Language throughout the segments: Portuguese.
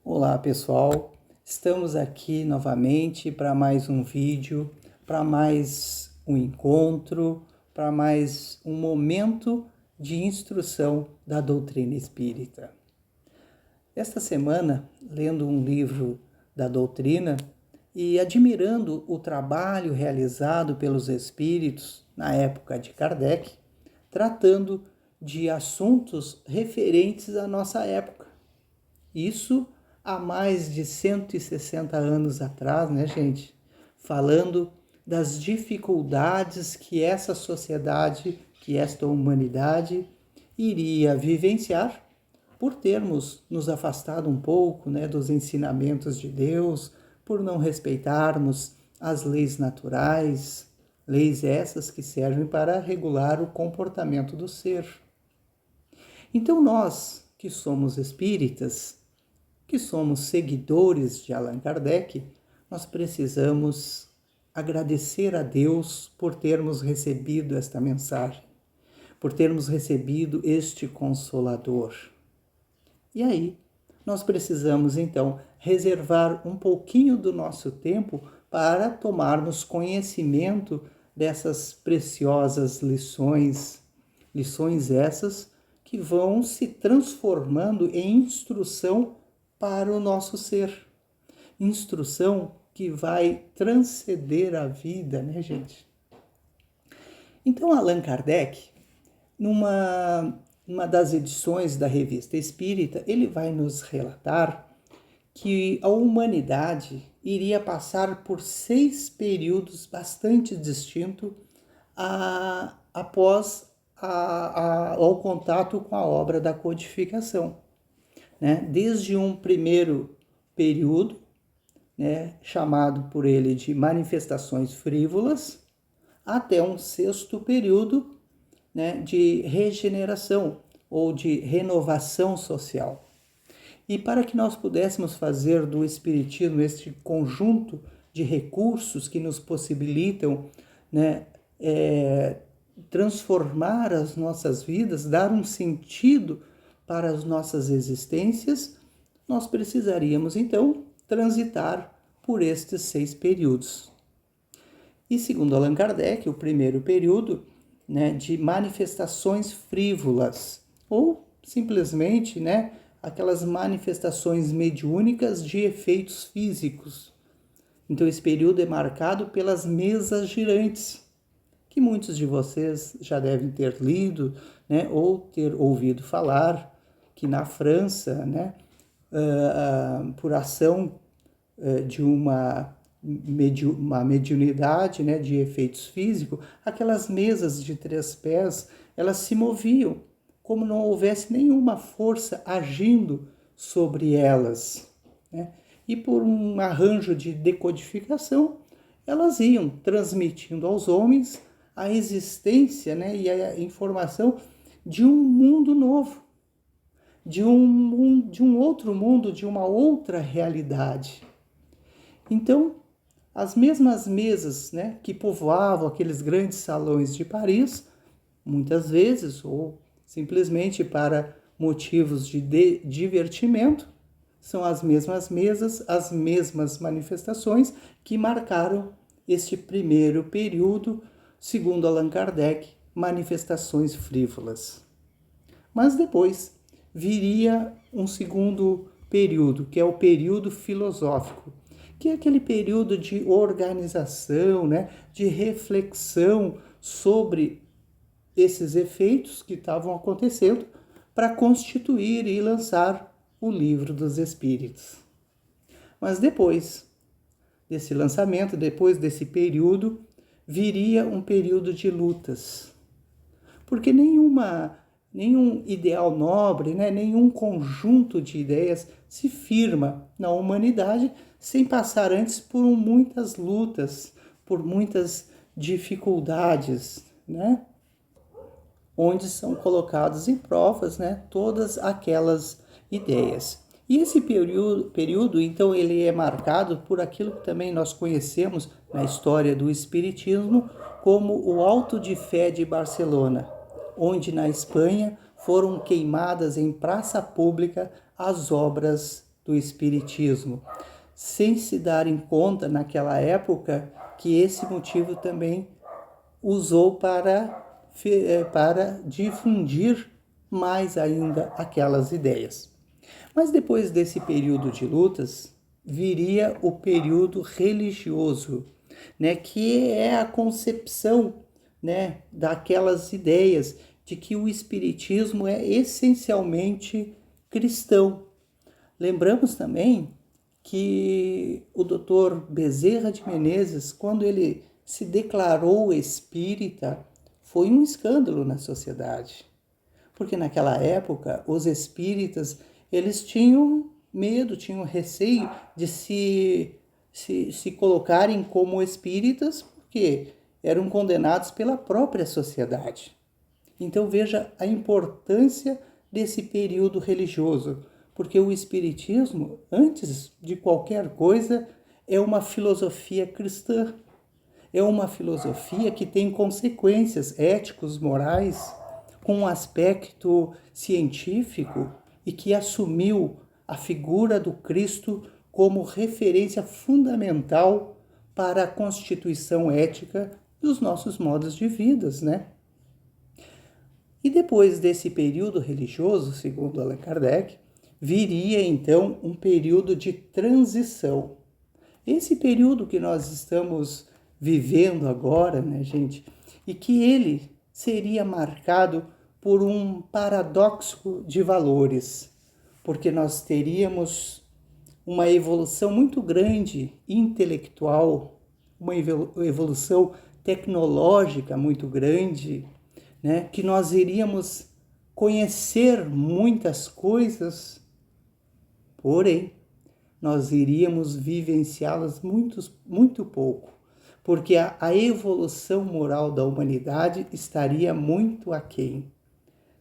Olá pessoal, estamos aqui novamente para mais um vídeo, para mais um encontro, para mais um momento de instrução da doutrina espírita. Esta semana, lendo um livro da doutrina e admirando o trabalho realizado pelos espíritos na época de Kardec, tratando de assuntos referentes à nossa época. Isso há mais de 160 anos atrás, né, gente? Falando das dificuldades que essa sociedade, que esta humanidade iria vivenciar por termos nos afastado um pouco, né, dos ensinamentos de Deus, por não respeitarmos as leis naturais, leis essas que servem para regular o comportamento do ser. Então nós, que somos espíritas, que somos seguidores de Allan Kardec, nós precisamos agradecer a Deus por termos recebido esta mensagem, por termos recebido este Consolador. E aí, nós precisamos então reservar um pouquinho do nosso tempo para tomarmos conhecimento dessas preciosas lições essas que vão se transformando em instrução para o nosso ser. Instrução que vai transcender a vida, né, gente? Então, Allan Kardec, numa das edições da Revista Espírita, ele vai nos relatar que a humanidade iria passar por 6 períodos bastante distintos após ao contato com a obra da codificação. Né? Desde um primeiro período, né, chamado por ele de manifestações frívolas, até um 6º período, né, de regeneração ou de renovação social. E para que nós pudéssemos fazer do Espiritismo este conjunto de recursos que nos possibilitam, né, transformar as nossas vidas, dar um sentido para as nossas existências, nós precisaríamos, então, transitar por estes 6 períodos. E, segundo Allan Kardec, o primeiro período, né, de manifestações frívolas, ou simplesmente, né, aquelas manifestações mediúnicas de efeitos físicos. Então, esse período é marcado pelas mesas girantes, que muitos de vocês já devem ter lido, né, ou ter ouvido falar, que na França, né, por ação de uma mediunidade, né, de efeitos físicos, aquelas mesas de 3 pés, elas se moviam como não houvesse nenhuma força agindo sobre elas, né? E por um arranjo de decodificação, elas iam transmitindo aos homens a existência, né, e a informação de um mundo novo, de um outro mundo, de uma outra realidade. Então, as mesmas mesas, né, que povoavam aqueles grandes salões de Paris, muitas vezes, ou simplesmente para motivos de divertimento, são as mesmas mesas, as mesmas manifestações que marcaram este primeiro período, segundo Allan Kardec, manifestações frívolas. Mas depois viria um segundo período, que é o período filosófico, que é aquele período de organização, né, de reflexão sobre esses efeitos que estavam acontecendo para constituir e lançar o Livro dos Espíritos. Mas depois desse lançamento, depois desse período, viria um período de lutas, porque nenhum ideal nobre, né, nenhum conjunto de ideias se firma na humanidade sem passar antes por muitas lutas, por muitas dificuldades, né, onde são colocadas em provas, né, todas aquelas ideias. E esse período, então, ele é marcado por aquilo que também nós conhecemos na história do Espiritismo como o Auto de Fé de Barcelona, onde na Espanha foram queimadas em praça pública as obras do Espiritismo, sem se dar em conta naquela época que esse motivo também usou para difundir mais ainda aquelas ideias. Mas depois desse período de lutas, viria o período religioso, né, que é a concepção, né, daquelas ideias de que o espiritismo é essencialmente cristão. Lembramos também que o Dr. Bezerra de Menezes, quando ele se declarou espírita, foi um escândalo na sociedade. Porque naquela época, os espíritas, eles tinham medo, tinham receio de se colocarem como espíritas, porque eram condenados pela própria sociedade. Então veja a importância desse período religioso, porque o espiritismo, antes de qualquer coisa, é uma filosofia cristã. É uma filosofia que tem consequências éticos, morais, com um aspecto científico e que assumiu a figura do Cristo como referência fundamental para a constituição ética dos nossos modos de vida, né? E depois desse período religioso, segundo Allan Kardec, viria então um período de transição. Esse período que nós estamos vivendo agora, né, gente, e que ele seria marcado por um paradoxo de valores, porque nós teríamos uma evolução muito grande intelectual, uma evolução tecnológica muito grande, né, que nós iríamos conhecer muitas coisas, porém, nós iríamos vivenciá-las muito pouco, porque a evolução moral da humanidade estaria muito aquém.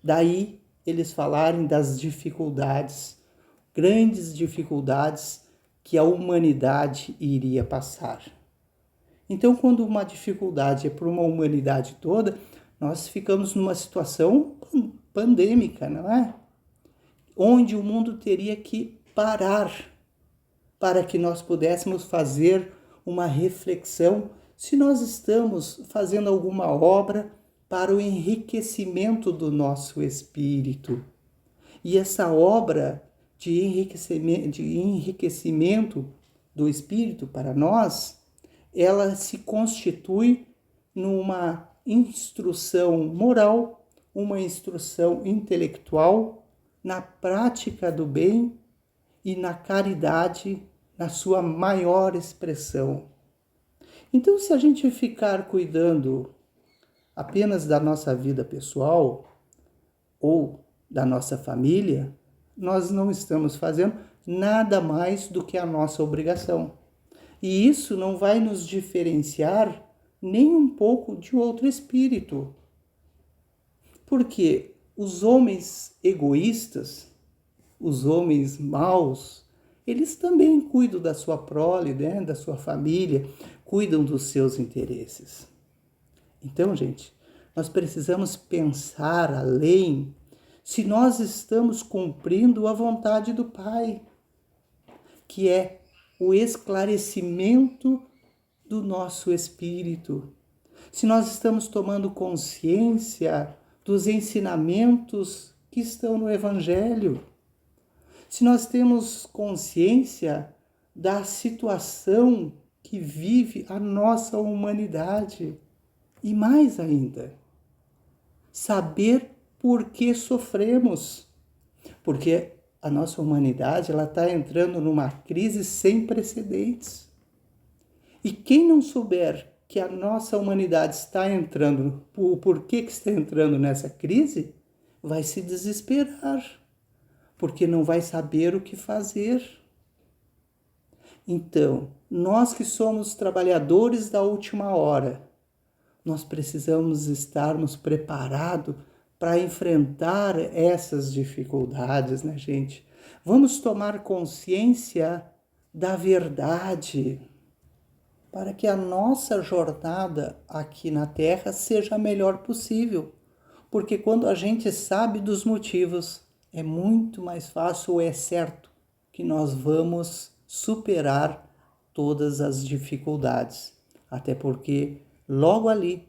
Daí eles falarem das dificuldades, grandes dificuldades que a humanidade iria passar. Então, quando uma dificuldade é para uma humanidade toda, nós ficamos numa situação pandêmica, não é? Onde o mundo teria que parar para que nós pudéssemos fazer uma reflexão se nós estamos fazendo alguma obra para o enriquecimento do nosso espírito. E essa obra de enriquecimento do espírito para nós, ela se constitui numa instrução moral, uma instrução intelectual, na prática do bem e na caridade, na sua maior expressão. Então, se a gente ficar cuidando apenas da nossa vida pessoal ou da nossa família, nós não estamos fazendo nada mais do que a nossa obrigação. E isso não vai nos diferenciar nem um pouco de outro espírito. Porque os homens egoístas, os homens maus, eles também cuidam da sua prole, né, da sua família, cuidam dos seus interesses. Então, gente, nós precisamos pensar além se nós estamos cumprindo a vontade do Pai, que é o esclarecimento do nosso espírito. Se nós estamos tomando consciência dos ensinamentos que estão no Evangelho, se nós temos consciência da situação que vive a nossa humanidade, e mais ainda, saber por que sofremos, porque a nossa humanidade está entrando numa crise sem precedentes. E quem não souber que a nossa humanidade está entrando, o porquê que está entrando nessa crise, vai se desesperar, porque não vai saber o que fazer. Então, nós que somos trabalhadores da última hora, nós precisamos estarmos preparados para enfrentar essas dificuldades, né, gente? Vamos tomar consciência da verdade, para que a nossa jornada aqui na Terra seja a melhor possível. Porque quando a gente sabe dos motivos, é muito mais fácil, ou é certo, que nós vamos superar todas as dificuldades. Até porque logo ali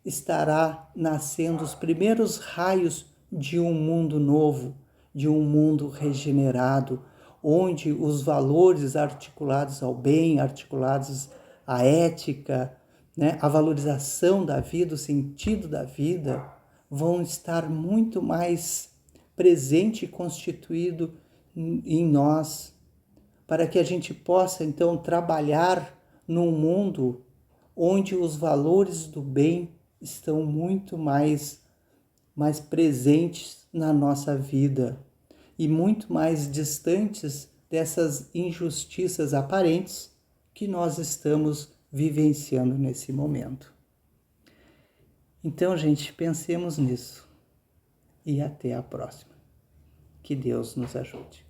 estará nascendo os primeiros raios de um mundo novo, de um mundo regenerado, onde os valores articulados ao bem, articulados à ética, né, a valorização da vida, o sentido da vida, vão estar muito mais presente e constituído em nós, para que a gente possa então trabalhar num mundo onde os valores do bem estão muito mais presentes na nossa vida e muito mais distantes dessas injustiças aparentes que nós estamos vivenciando nesse momento. Então, gente, pensemos nisso e até a próxima. Que Deus nos ajude.